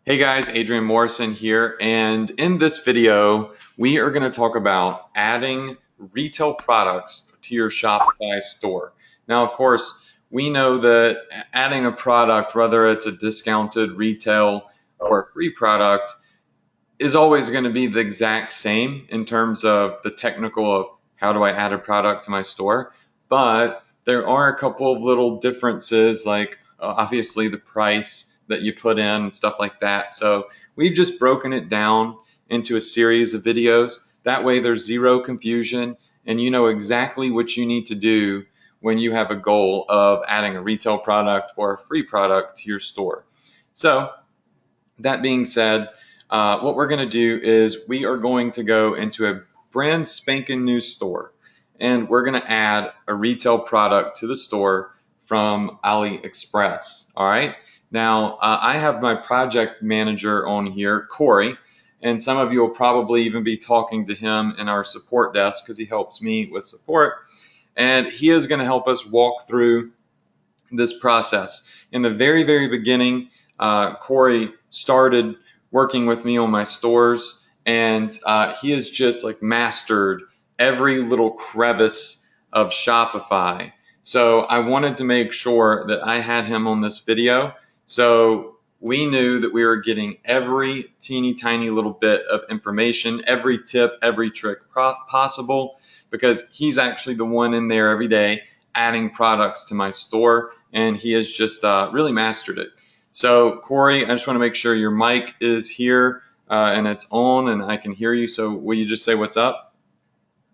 Hey guys, Adrian Morrison here, and in this video, we are going to talk about adding retail products to your Shopify store. Now, of course, we know that adding a product, whether it's a discounted retail or a free product, is always going to be the exact same in terms of the technical of how do I add a product to my store. But there are a couple of little differences, like obviously the price that you put in and stuff like that. So we've just broken it down into a series of videos. That way there's zero confusion and you know exactly what you need to do when you have a goal of adding a retail product or a free product to your store. So that being said, what we're going to do is we are going to go into a brand spanking new store and we're going to add a retail product to the store from AliExpress. All right. Now, I have my project manager on here, Corey, and some of you will probably even be talking to him in our support desk because he helps me with support. And he is going to help us walk through this process. In the very, very beginning, Corey started working with me on my stores, and he has just like mastered every little crevice of Shopify. So I wanted to make sure that I had him on this video, so we knew that we were getting every teeny tiny little bit of information, every tip, every trick possible, because he's actually the one in there every day adding products to my store, and he has just really mastered it. So Corey, I just want to make sure your mic is here and it's on and I can hear you. So will you just say what's up?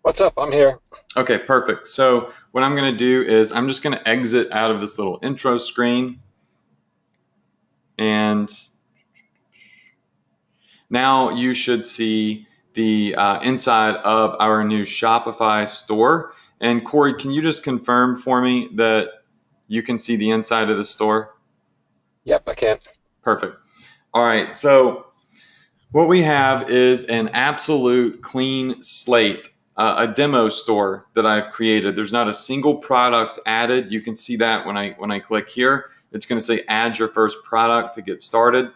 What's up? I'm here. Okay, perfect. So what I'm going to do is I'm just going to exit out of this little intro screen. And now you should see the inside of our new Shopify store. And Corey, can you just confirm for me that you can see the inside of the store? Yep, I can. Perfect. All right, so what we have is an absolute clean slate, a demo store that I've created. There's not a single product added. You can see that when I click here. It's going to say add your first product to get started.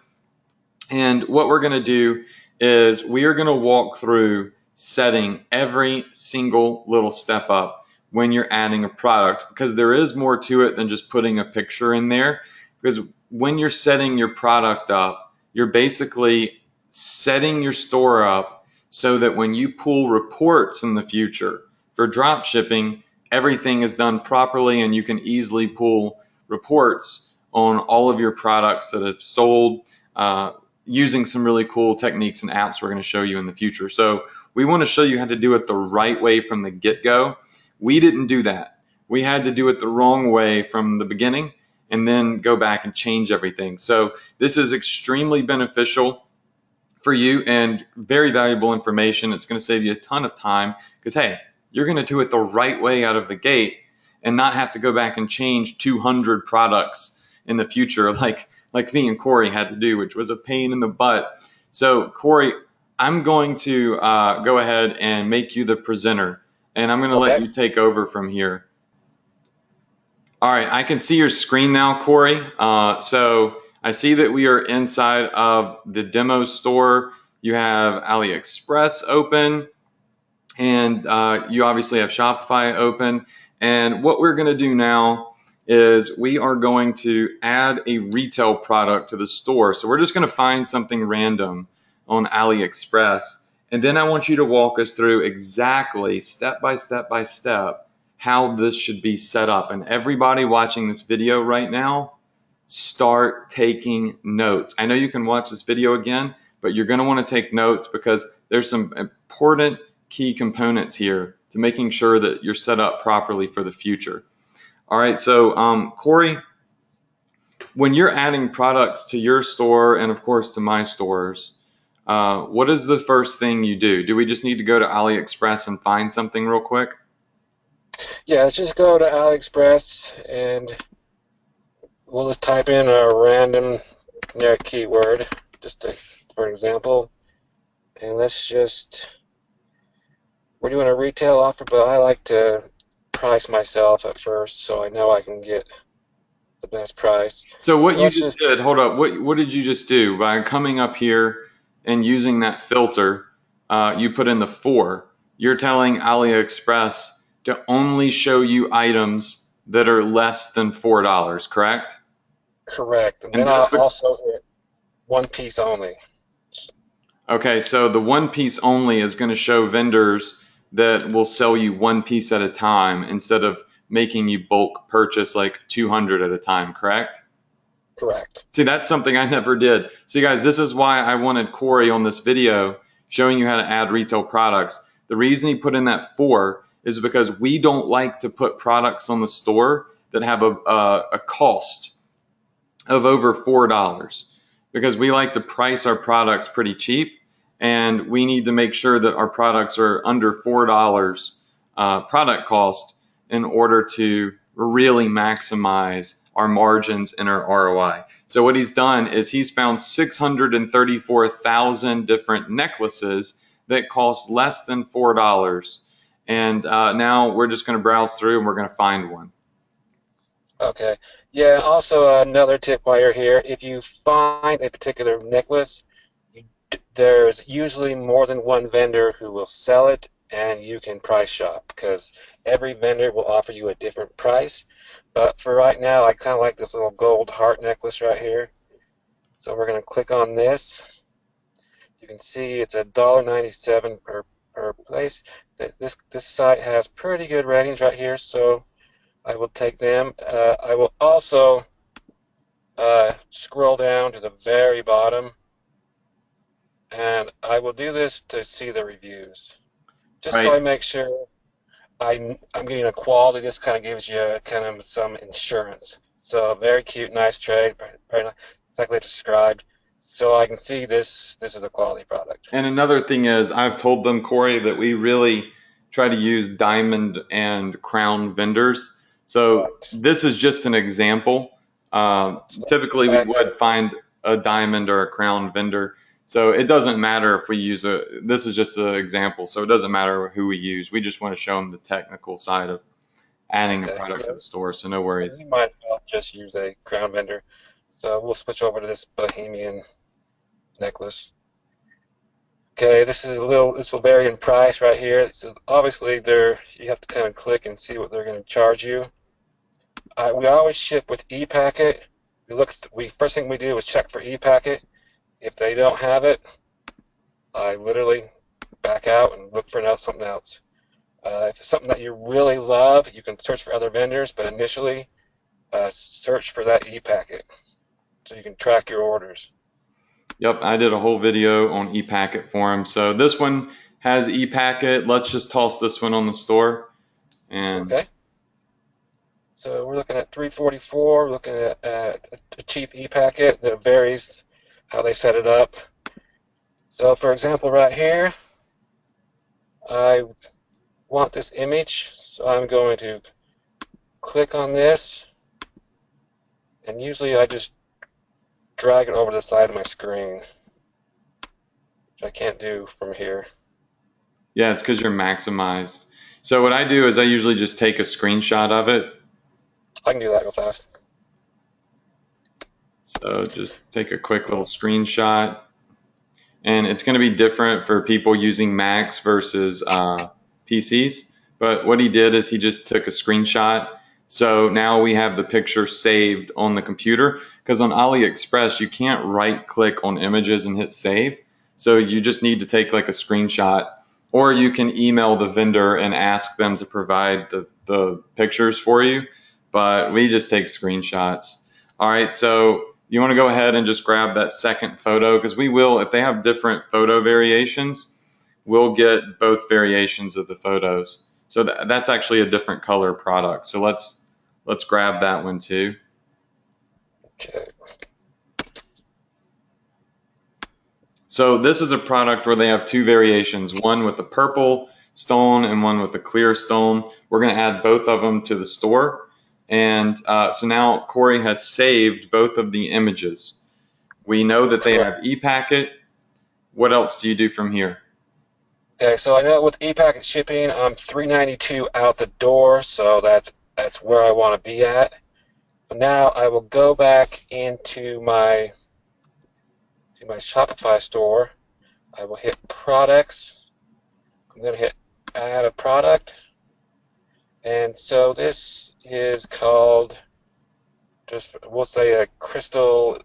And what we're going to do is we are going to walk through setting every single little step up when you're adding a product, because there is more to it than just putting a picture in there. Because when you're setting your product up, you're basically setting your store up so that when you pull reports in the future for drop shipping, everything is done properly and you can easily pull reports on all of your products that have sold using some really cool techniques and apps we're going to show you in the future. So we want to show you how to do it the right way from the get-go. We didn't do that. We had to do it the wrong way from the beginning and then go back and change everything. So this is extremely beneficial for you and very valuable information. It's going to save you a ton of time because, hey, you're going to do it the right way out of the gate and not have to go back and change 200 products in the future like me and Corey had to do, which was a pain in the butt. So Corey, I'm going to go ahead and make you the presenter, and I'm going to let Okay. you take over from here. All right, I can see your screen now, Corey. So I see that we are inside of the demo store. You have AliExpress open, and you obviously have Shopify open. And what we're going to do now is we are going to add a retail product to the store. So we're just going to find something random on AliExpress. And then I want you to walk us through exactly step by step by step how this should be set up. And everybody watching this video right now, start taking notes. I know you can watch this video again, but you're going to want to take notes because there's some important key components here to making sure that you're set up properly for the future. All right, so Corey, when you're adding products to your store and of course to my stores, what is the first thing you do? Do we just need to go to AliExpress and find something real quick? Yeah, let's just go to AliExpress and we'll just type in a random keyword, for an example. And we're doing a retail offer, but I like to price myself at first so I know I can get the best price. So what So you let's just just did, hold up, what did you just do by coming up here and using that filter? You put in the 4. You're telling AliExpress to only show you items that are less than $4, correct? correct, and And then I'll that's also hit one piece only. okay. So the one piece only is going to show vendors that will sell you one piece at a time instead of making you bulk purchase like 200 at a time, correct? Correct. See, that's something I never did. So, you guys, this is why I wanted Corey on this video showing you how to add retail products. The reason he put in that 4 is because we don't like to put products on the store that have a cost of over $4 because we like to price our products pretty cheap and we need to make sure that our products are under $4 product cost in order to really maximize our margins and our ROI. So what he's done is he's found 634,000 different necklaces that cost less than $4. And now we're just going to browse through and we're going to find one. Okay. Yeah, also another tip while you're here, if you find a particular necklace, there's usually more than one vendor who will sell it and you can price shop because every vendor will offer you a different price. But for right now, I kind of like this little gold heart necklace right here. So we're going to click on this. You can see it's $1.97 per place. This site has pretty good ratings right here, so I will take them. I will also scroll down to the very bottom, and I will do this to see the reviews, just so Right. I make sure I'm getting a quality. This kind of gives you kind of some insurance. So very cute, nice trade, very nice, exactly described. So I can see this is a quality product. And another thing is, I've told them, Corey, that we really try to use diamond and crown vendors. So Correct. this is just an example. So Typically, we back up. would find a diamond or a crown vendor. So it doesn't matter if we use this is just an example. So it doesn't matter who we use. We just want to show them the technical side of adding a Okay. product Yeah. to the store. So no worries. We might well just use a crown vendor. So we'll switch over to this Bohemian necklace. Okay, this will vary in price right here. So obviously you have to kind of click and see what they're going to charge you. We always ship with ePacket. First thing we do is check for ePacket. If they don't have it, I literally back out and look for something else. If it's something that you really love, you can search for other vendors, but initially search for that ePacket so you can track your orders. Yep, I did a whole video on ePacket for him. So this one has ePacket. Let's just toss this one on the store. And Okay. So we're looking at 344, we're looking at a cheap ePacket that varies how they set it up. So for example, right here, I want this image, so I'm going to click on this, and usually I just drag it over the side of my screen, which I can't do from here. yeah, it's because you're maximized. So what I do is I usually just take a screenshot of it. I can do that real fast. So just take a quick little screenshot. And it's going to be different for people using Macs versus PCs. But what he did is he just took a screenshot. So now we have the picture saved on the computer because on AliExpress, you can't right click on images and hit save. So you just need to take like a screenshot, or you can email the vendor and ask them to provide the pictures for you. But we just take screenshots. All right, so you want to go ahead and just grab that second photo because we will, if they have different photo variations, we'll get both variations of the photos. So that's actually a different color product. So let's grab that one too. Okay. So this is a product where they have two variations, one with the purple stone and one with the clear stone. We're going to add both of them to the store. And so now Corey has saved both of the images. We know that they Correct. have ePacket. What else do you do from here? Okay, so I know with ePacket shipping, I'm $3.92 out the door, so that's where I want to be at. Now I will go back into my Shopify store. I will hit products. I'm going to hit add a product. And so this is called, just we'll say a crystal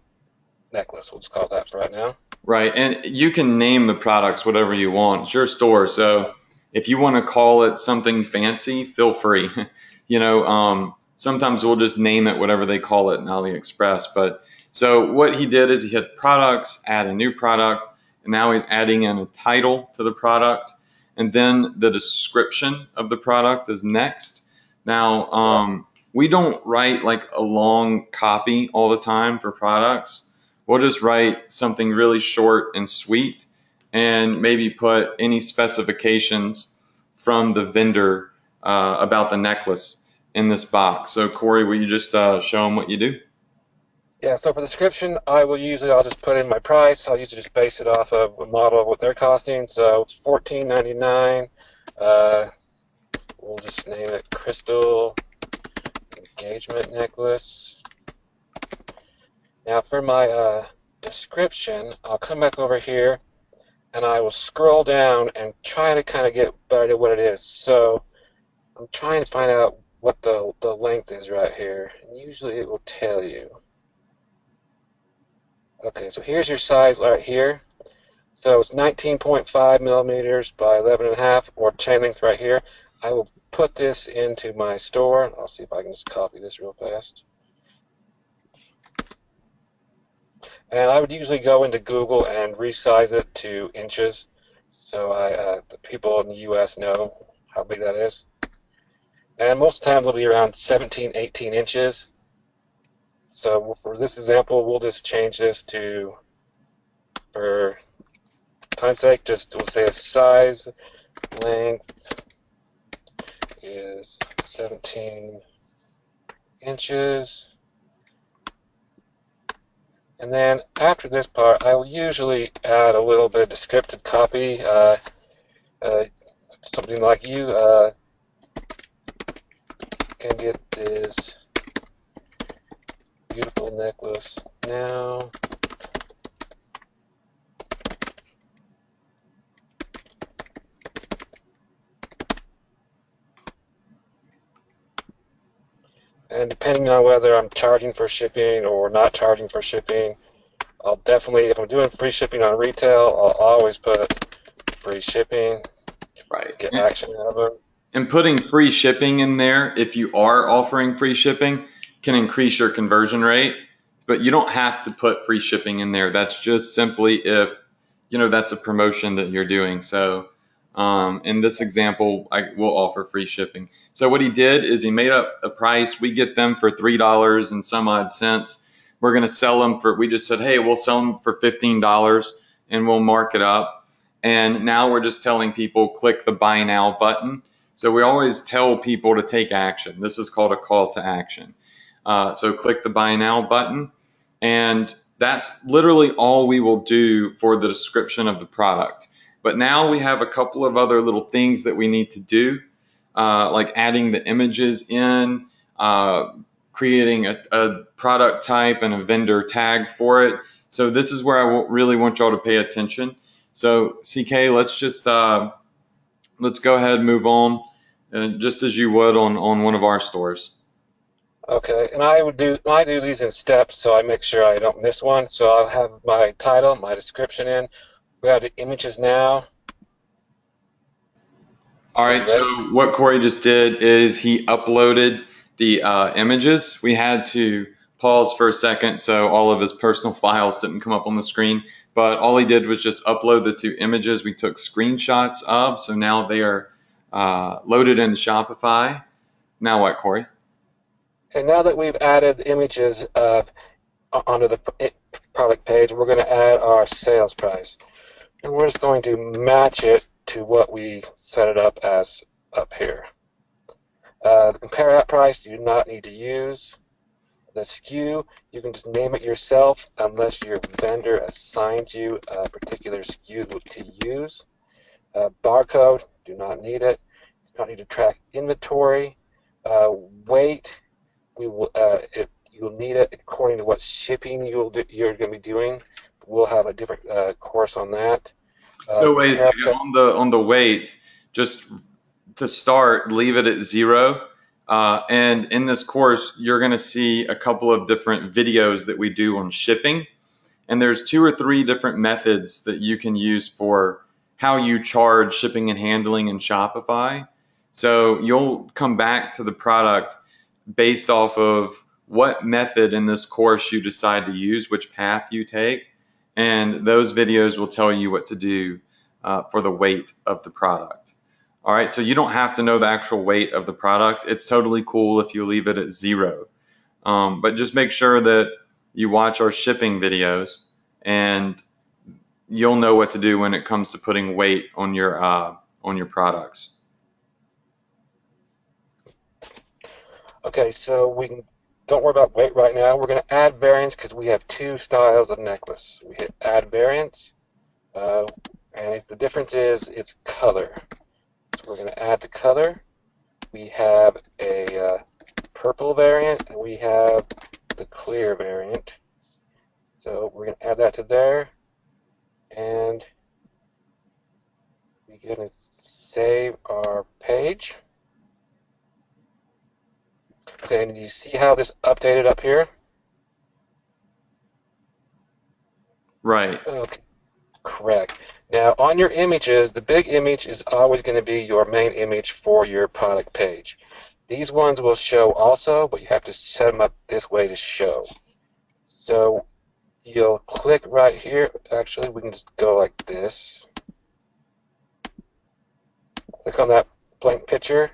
necklace. We'll just call it that for right now. Right, and you can name the products whatever you want. It's your store, so if you want to call it something fancy, feel free. Sometimes we'll just name it whatever they call it in AliExpress. But so what he did is he hit products, add a new product, and now he's adding in a title to the product, and then the description of the product is next. Now, we don't write like a long copy all the time for products. We'll just write something really short and sweet and maybe put any specifications from the vendor about the necklace in this box. So Corey, will you just show them what you do? Yeah, so for the description, I'll just put in my price. I'll usually just base it off of a model of what they're costing. So it's $14.99. We'll just name it Crystal Engagement Necklace. Now for my description, I'll come back over here and I will scroll down and try to kind of get better at what it is. So I'm trying to find out what the length is right here. And usually it will tell you. Okay, so here's your size right here. So it's 19.5 millimeters by 11.5, or chain length right here. I will put this into my store. I'll see if I can just copy this real fast. And I would usually go into Google and resize it to inches, so the people in the U.S. know how big that is. And most of the time it'll be around 17, 18 inches. So for this example, we'll just change this to, for time's sake, we'll say a size length is 17 inches. And then after this part, I will usually add a little bit of descriptive copy, something like you can get this beautiful necklace now. And depending on whether I'm charging for shipping or not charging for shipping, I'll definitely, if I'm doing free shipping on retail, I'll always put free shipping. Right. Get action out of them. And putting free shipping in there, if you are offering free shipping, can increase your conversion rate. But you don't have to put free shipping in there. That's just simply if, that's a promotion that you're doing. So in this example, I will offer free shipping. So what he did is he made up a price. We get them for $3 and some odd cents. We're going to sell them for, we just said, hey, we'll sell them for $15 and we'll mark it up. And now we're just telling people click the buy now button. So we always tell people to take action. This is called a call to action. So click the buy now button. And that's literally all we will do for the description of the product. But now we have a couple of other little things that we need to do, like adding the images in, creating a product type and a vendor tag for it. So this is where I really want y'all to pay attention. So CK, let's just let's go ahead and move on, just as you would on one of our stores. Okay, and I do these in steps, so I make sure I don't miss one. So I'll have my title, my description in. We have the images now. All right, so what Corey just did is he uploaded the images. We had to pause for a second so all of his personal files didn't come up on the screen, but all he did was just upload the two images we took screenshots of. So now they are loaded in Shopify. Now what, Corey? Okay, now that we've added images onto the product page, we're going to add our sales price. And we're just going to match it to what we set it up as up here. The compare at price you do not need to use. The SKU, you can just name it yourself unless your vendor assigns you a particular SKU to use. Barcode, do not need it. Do not need to track inventory. Weight, you You'll need it according to what shipping you're going to be doing. We'll have a different course on that. So Your wait a tariff second, code. on the weight, just to start, leave it at 0. And in this course, you're going to see a couple of different videos that we do on shipping. And there's 2 or 3 different methods that you can use for how you charge shipping and handling in Shopify. So you'll come back to the product based off of what method in this course you decide to use, which path you take. And those videos will tell you what to do for the weight of the product. All right, so you don't have to know the actual weight of the product. It's totally cool if you leave it at 0. But just make sure that you watch our shipping videos, and you'll know what to do when it comes to putting weight on your products. Okay, so don't worry about weight right now. We're going to add variants because we have 2 styles of necklace. We hit add variants, and the difference is it's color. So we're going to add the color. We have a purple variant, and we have the clear variant. So we're going to add that to there, and we're going to save our page. Okay, and do you see how this updated up here? Right. Okay, correct. Now on your images, the big image is always going to be your main image for your product page. These ones will show also, but you have to set them up this way to show. So you'll click right here. Actually, we can just go like this. Click on that blank picture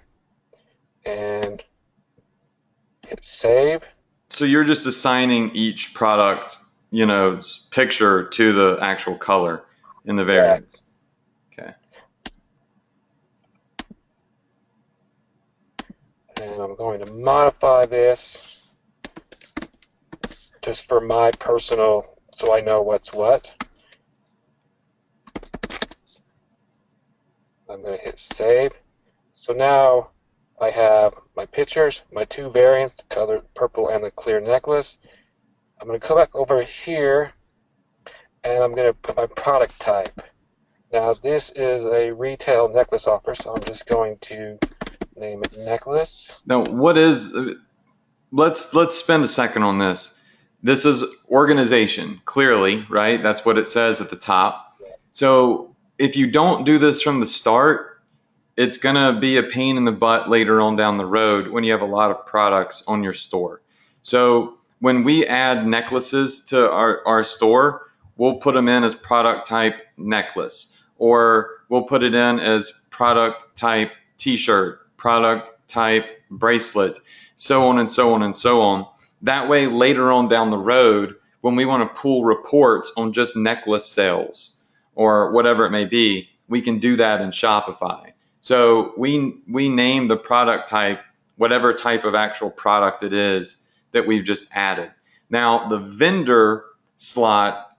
and hit save. So you're just assigning each product, picture to the actual color in the variants. Okay. And I'm going to modify this just for my personal, so I know what's what. I'm going to hit save. So now I have my pictures, my 2 variants, the color purple and the clear necklace. I'm going to come back over here and I'm going to put my product type. Now this is a retail necklace offer, so I'm just going to name it necklace. Now, let's spend a second on this. This is organization, clearly, right? That's what it says at the top. So if you don't do this from the start, it's going to be a pain in the butt later on down the road when you have a lot of products on your store. So when we add necklaces to our store, we'll put them in as product type necklace, or we'll put it in as product type t-shirt, product type bracelet, so on and so on and so on. That way, later on down the road, when we want to pull reports on just necklace sales or whatever it may be, we can do that in Shopify. So we name the product type whatever type of actual product it is that we've just added. Now, the vendor slot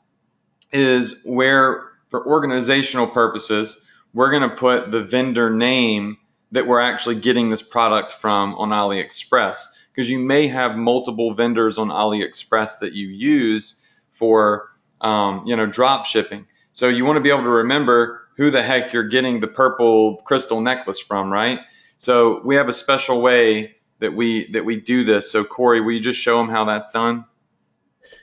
is where, for organizational purposes, we're going to put the vendor name that we're actually getting this product from on AliExpress, because you may have multiple vendors on AliExpress that you use for drop shipping. So you want to be able to remember who the heck you're getting the purple crystal necklace from, right? So we have a special way that we do this. So Corey, will you just show them how that's done?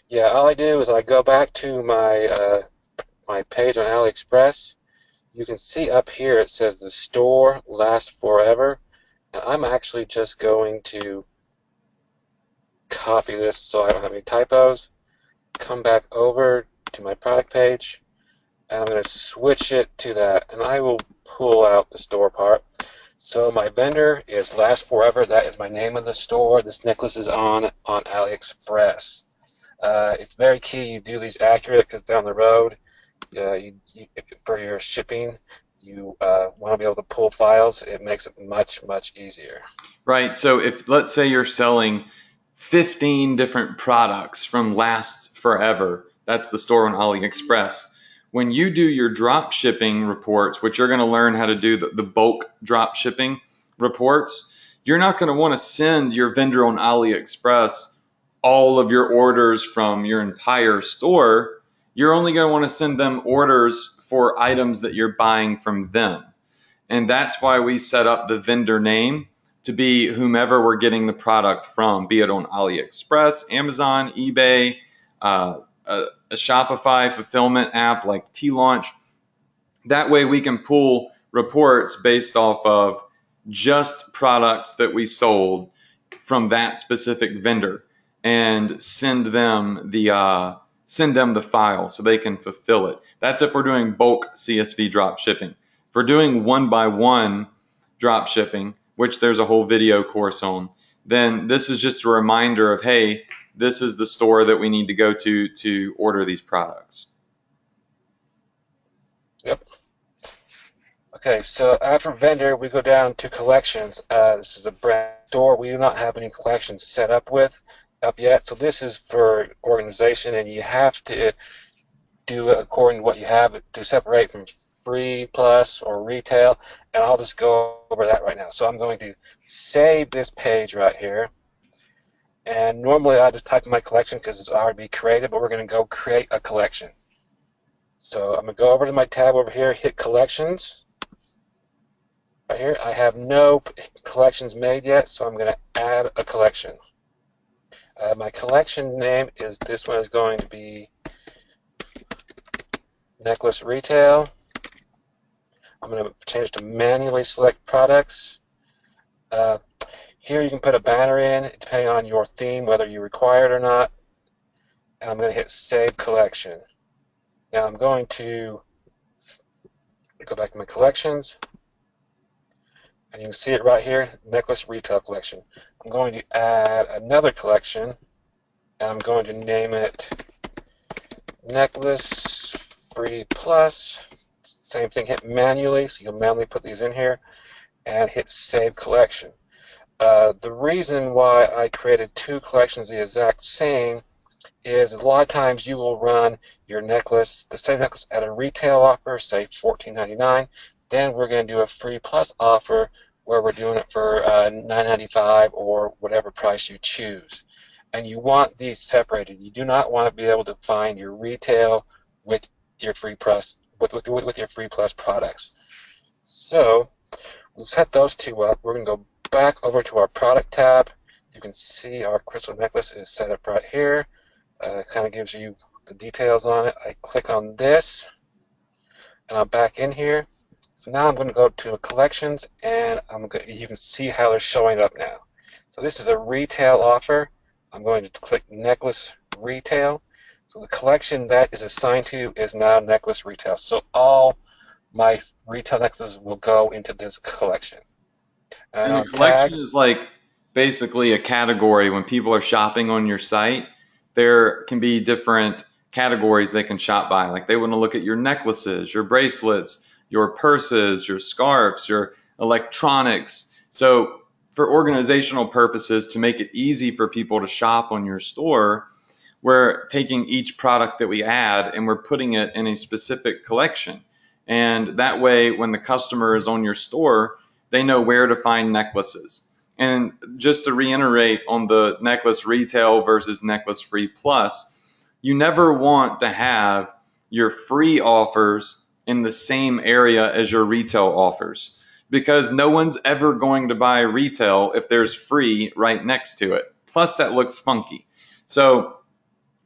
Yeah, all I do is I go back to my my page on AliExpress. You can see up here it says the store lasts forever, and I'm actually just going to copy this so I don't have any typos. Come back over to my product page, and I'm going to switch it to that, and I will pull out the store part. So my vendor is Last Forever. That is my name of the store. This necklace is on AliExpress. It's very key you do these accurate, because down the road, for your shipping, you want to be able to pull files. It makes it much, much easier. Right. So if, let's say, you're selling 15 different products from Last Forever, that's the store on AliExpress. When you do your drop shipping reports, which you're going to learn how to do the bulk drop shipping reports, you're not going to want to send your vendor on AliExpress all of your orders from your entire store, you're only going to want to send them orders for items that you're buying from them. And that's why we set up the vendor name to be whomever we're getting the product from, be it on AliExpress, Amazon, eBay, a Shopify fulfillment app like T-Launch. That way we can pull reports based off of just products that we sold from that specific vendor and send them the file so they can fulfill it. That's if we're doing bulk CSV drop shipping. If we're doing one-by-one drop shipping, which there's a whole video course on, then this is just a reminder of, hey, this is the store that we need to go to order these products. Yep. Okay, so after vendor, we go down to collections. This is a brand store we do not have any collections set up yet. So this is for organization, and you have to do it according to what you have to separate from free plus or retail, and I'll just go over that right now. So I'm going to save this page right here, and normally I just type in my collection because it's already created, but we're going to go create a collection. So I'm going to go over to my tab over here, hit collections. Right here, I have no collections made yet, so I'm going to add a collection. My collection name is, this one is going to be Necklace Retail. I'm going to change to manually select products. Here you can put a banner in, depending on your theme, whether you require it or not. And I'm going to hit Save Collection. Now I'm going to go back to my collections. And you can see it right here, Necklace Retail Collection. I'm going to add another collection, and I'm going to name it Necklace Free Plus. Same thing, hit manually, so you'll manually put these in here, and hit Save Collection. The reason why I created two collections the exact same is a lot of times you will run your necklace, the same necklace, at a retail offer, say $14.99. Then we're going to do a free plus offer where we're doing it for $9.95 or whatever price you choose. And you want these separated. You do not want to be able to find your retail with your free plus with your free plus products. So we'll set those two up. We're going to go back over to our product tab. You can see our crystal necklace is set up right here. It kind of gives you the details on it. I click on this, and I'm back in here. So now I'm going to go to collections, and you can see how they're showing up now. So this is a retail offer. I'm going to click Necklace Retail. So the collection that is assigned to is now Necklace Retail. So all my retail necklaces will go into this collection. And a collection is like basically a category. When people are shopping on your site, there can be different categories they can shop by. Like they want to look at your necklaces, your bracelets, your purses, your scarves, your electronics. So for organizational purposes, to make it easy for people to shop on your store, we're taking each product that we add and we're putting it in a specific collection. And that way, when the customer is on your store, they know where to find necklaces. And just to reiterate on the necklace retail versus necklace free plus, you never want to have your free offers in the same area as your retail offers, because no one's ever going to buy retail if there's free right next to it. Plus, that looks funky. So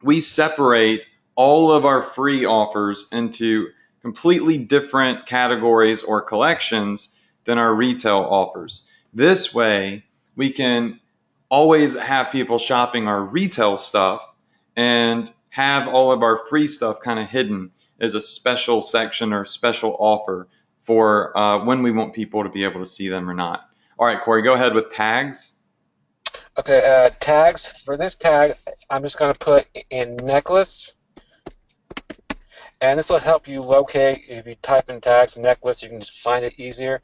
we separate all of our free offers into completely different categories or collections than our retail offers. This way, we can always have people shopping our retail stuff and have all of our free stuff kind of hidden as a special section or special offer for when we want people to be able to see them or not. All right, Corey, go ahead with tags. Okay, tags. For this tag, I'm just going to put in necklace. And this will help you locate, if you type in tags necklace, you can just find it easier.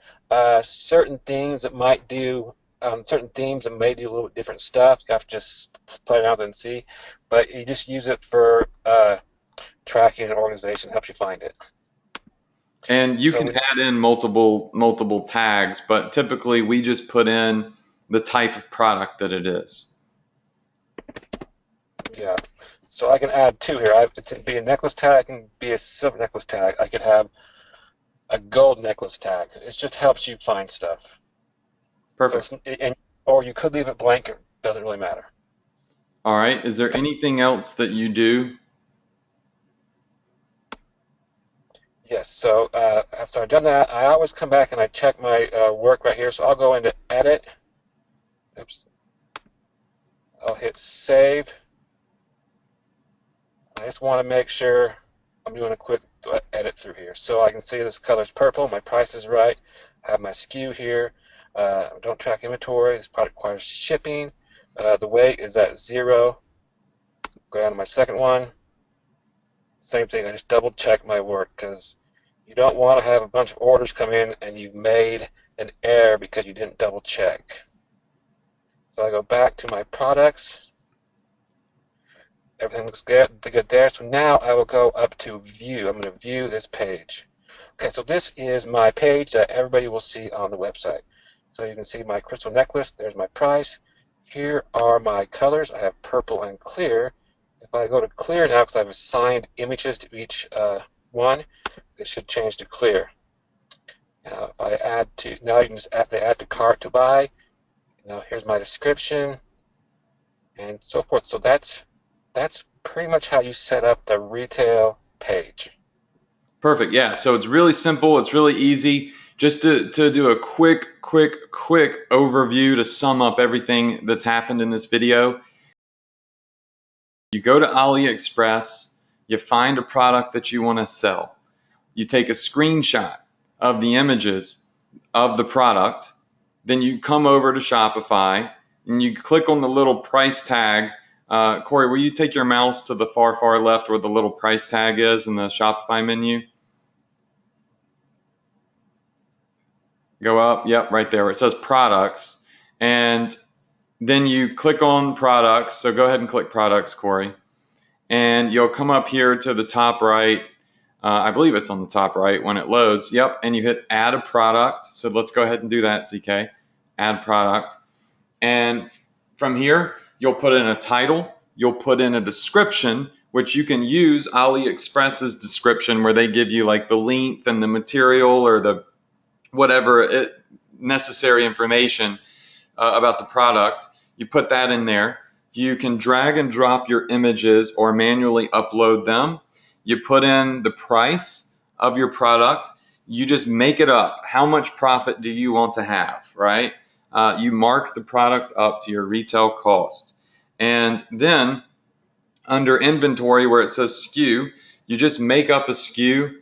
Certain themes that may do a little bit different stuff. You have to just play around and see. But you just use it for tracking an organization, helps you find it. And you can add in multiple tags, but typically we just put in the type of product that it is. Yeah. So I can add two here. It can be a necklace tag, it can be a silver necklace tag. I could have a gold necklace tag. It just helps you find stuff. So Perfect. or you could leave it blank. It doesn't really matter. All right. Is there anything else that you do? Yes. So after I've done that, I always come back and I check my work right here. So I'll go into Edit. Oops. I'll hit Save. I just want to make sure I'm doing a quick edit through here. So I can see this color's purple, my price is right, I have my SKU here, don't track inventory, this product requires shipping, the weight is at 0, go down to my second one, same thing, I just double check my work because you don't want to have a bunch of orders come in and you've made an error because you didn't double check. So I go back to my products. Everything looks good there. So now I will go up to view. I'm going to view this page. Okay, so this is my page that everybody will see on the website. So you can see my crystal necklace. There's my price. Here are my colors. I have purple and clear. If I go to clear now, because I've assigned images to each one, it should change to clear. Now, if I add to, now you can just add to cart to buy. Now here's my description and so forth. So that's pretty much how you set up the retail page. Perfect. Yeah. So it's really simple. It's really easy. Just to do a quick overview to sum up everything that's happened in this video. You go to AliExpress, you find a product that you want to sell. You take a screenshot of the images of the product. Then you come over to Shopify and you click on the little price tag. Corey, will you take your mouse to the far left where the little price tag is in the Shopify menu? Go up, yep, right there where it says products. And then you click on products. So go ahead and click products, Corey. And you'll come up here to the top right. I believe it's on the top right when it loads. Yep, and you hit add a product. So let's go ahead and do that, CK. Add product. And from here, you'll put in a title, you'll put in a description, which you can use AliExpress's description where they give you like the length and the material or the whatever necessary information about the product. You put that in there. You can drag and drop your images or manually upload them. You put in the price of your product. You just make it up. How much profit do you want to have, right? You mark the product up to your retail cost. And then under inventory where it says SKU, you just make up a SKU.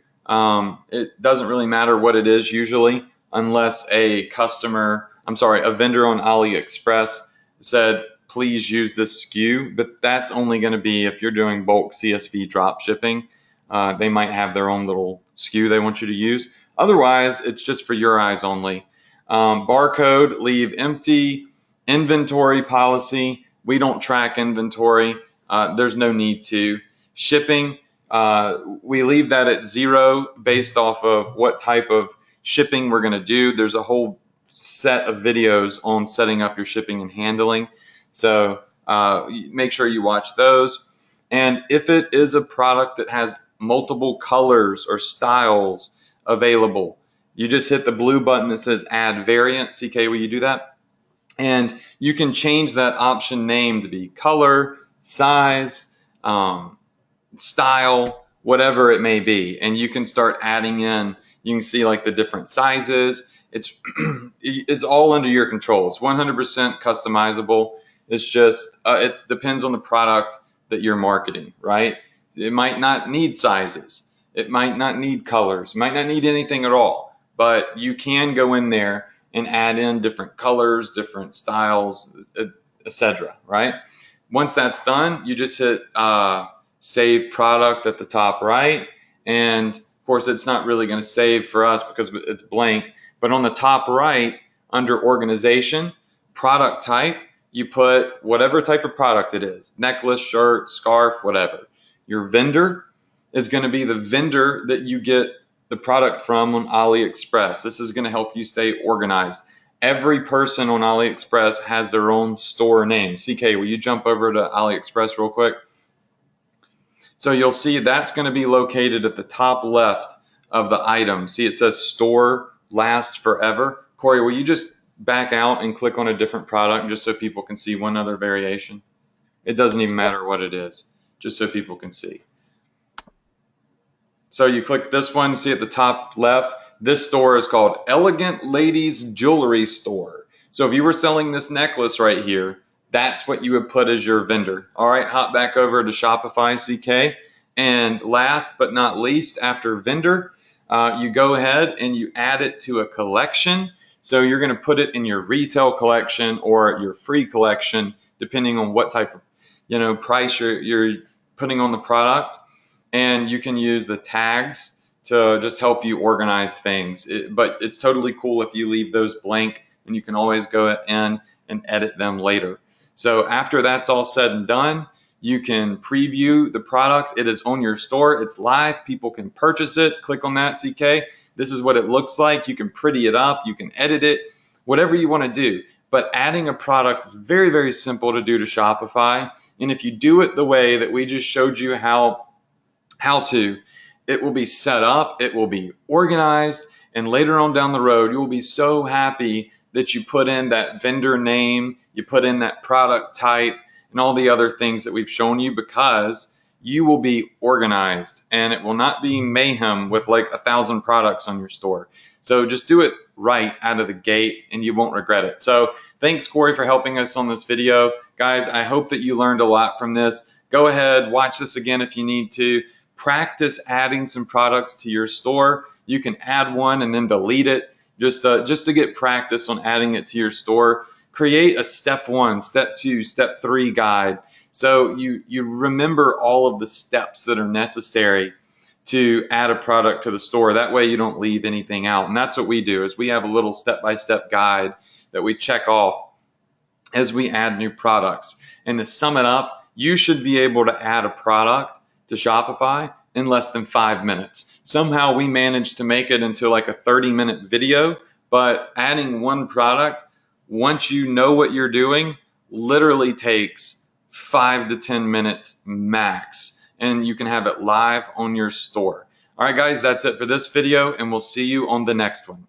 It doesn't really matter what it is usually unless a vendor on AliExpress said, please use this SKU, but that's only going to be if you're doing bulk CSV drop shipping. They might have their own little SKU they want you to use. Otherwise, it's just for your eyes only. Barcode, leave empty. Inventory policy, we don't track inventory. There's no need to. Shipping, we leave that at 0 based off of what type of shipping we're going to do. There's a whole set of videos on setting up your shipping and handling. So make sure you watch those. And if it is a product that has multiple colors or styles available, you just hit the blue button that says add variant. CK, will you do that? And you can change that option name to be color, size, style, whatever it may be. And you can start adding in, you can see like the different sizes. It's all under your control. It's 100% customizable. It's just, it depends on the product that you're marketing, right? It might not need sizes. It might not need colors. It might not need anything at all. But you can go in there and add in different colors, different styles, etc. Right? Once that's done, you just hit save product at the top right. And of course, it's not really going to save for us because it's blank. But on the top right, under organization, product type, you put whatever type of product it is, necklace, shirt, scarf, whatever. Your vendor is going to be the vendor that you get the product from on AliExpress. This is going to help you stay organized. Every person on AliExpress has their own store name. CK, will you jump over to AliExpress real quick? So you'll see that's going to be located at the top left of the item. See, it says store lasts forever. Corey, will you just back out and click on a different product just so people can see one other variation? It doesn't even matter what it is, just so people can see. So you click this one, see at the top left, this store is called Elegant Ladies Jewelry Store. So if you were selling this necklace right here, that's what you would put as your vendor. All right, hop back over to Shopify CK. And last but not least, after vendor, you go ahead and you add it to a collection. So you're going to put it in your retail collection or your free collection, depending on what type of price you're putting on the product. And you can use the tags to just help you organize things. But it's totally cool if you leave those blank, and you can always go in and edit them later. So after that's all said and done, you can preview the product. It is on your store. It's live. People can purchase it. Click on that, CK. This is what it looks like. You can pretty it up. You can edit it, whatever you want to do. But adding a product is very, very simple to do to Shopify. And if you do it the way that we just showed you how to, it will be set up, it will be organized, and later on down the road, you will be so happy that you put in that vendor name, you put in that product type, and all the other things that we've shown you, because you will be organized and it will not be mayhem with like 1,000 products on your store. So just do it right out of the gate and you won't regret it. So thanks, Corey, for helping us on this video. Guys, I hope that you learned a lot from this. Go ahead, watch this again if you need to. Practice adding some products to your store. You can add one and then delete it just to get practice on adding it to your store. Create a step 1, step 2, step 3 guide so you remember all of the steps that are necessary to add a product to the store. That way you don't leave anything out. And that's what we do, is we have a little step-by-step guide that we check off as we add new products. And to sum it up, you should be able to add a product to Shopify in less than 5 minutes. Somehow we managed to make it into like a 30-minute video, but adding one product, once you know what you're doing, literally takes 5 to 10 minutes max, and you can have it live on your store. All right, guys, that's it for this video, and we'll see you on the next one.